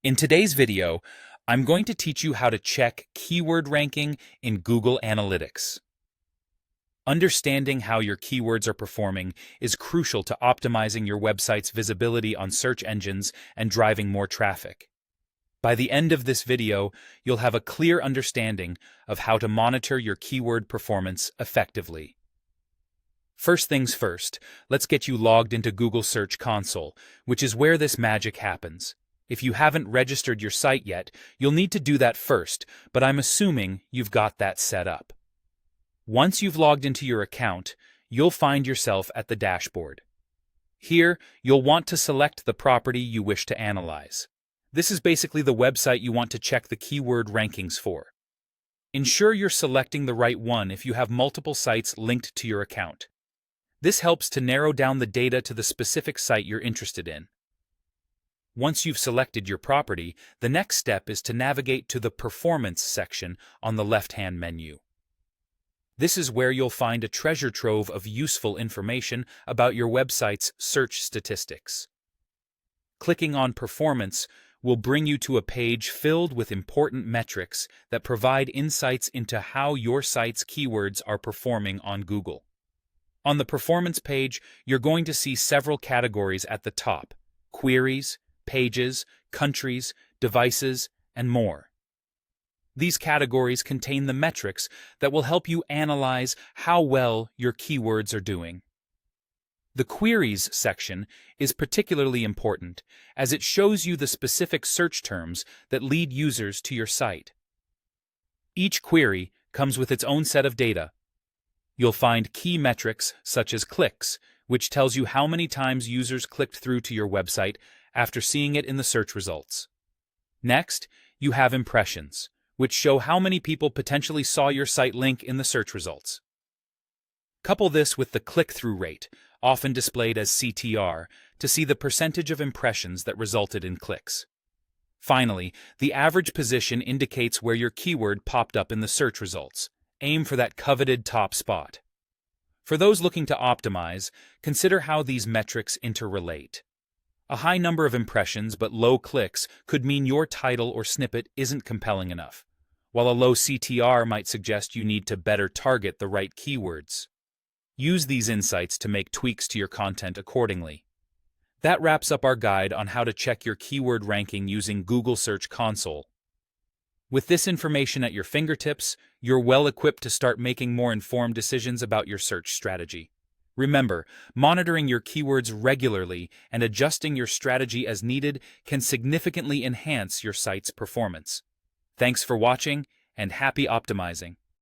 In today's video, I'm going to teach you how to check keyword ranking in Google Analytics. Understanding how your keywords are performing is crucial to optimizing your website's visibility on search engines and driving more traffic. By the end of this video, you'll have a clear understanding of how to monitor your keyword performance effectively. First things first, let's get you logged into Google Search Console, which is where this magic happens. If you haven't registered your site yet, you'll need to do that first, but I'm assuming you've got that set up. Once you've logged into your account, you'll find yourself at the dashboard. Here, you'll want to select the property you wish to analyze. This is basically the website you want to check the keyword rankings for. Ensure you're selecting the right one if you have multiple sites linked to your account. This helps to narrow down the data to the specific site you're interested in. Once you've selected your property, the next step is to navigate to the Performance section on the left-hand menu. This is where you'll find a treasure trove of useful information about your website's search statistics. Clicking on Performance will bring you to a page filled with important metrics that provide insights into how your site's keywords are performing on Google. On the Performance page, you're going to see several categories at the top: queries, pages, countries, devices, and more. These categories contain the metrics that will help you analyze how well your keywords are doing. The Queries section is particularly important, as it shows you the specific search terms that lead users to your site. Each query comes with its own set of data. You'll find key metrics such as clicks, which tells you how many times users clicked through to your website after seeing it in the search results. Next, you have impressions, which show how many people potentially saw your site link in the search results. Couple this with the click-through rate, often displayed as CTR, to see the percentage of impressions that resulted in clicks. Finally, the average position indicates where your keyword popped up in the search results. Aim for that coveted top spot. For those looking to optimize, consider how these metrics interrelate. A high number of impressions but low clicks could mean your title or snippet isn't compelling enough, while a low CTR might suggest you need to better target the right keywords. Use these insights to make tweaks to your content accordingly. That wraps up our guide on how to check your keyword ranking using Google Search Console. With this information at your fingertips, you're well equipped to start making more informed decisions about your search strategy. Remember, monitoring your keywords regularly and adjusting your strategy as needed can significantly enhance your site's performance. Thanks for watching, and happy optimizing!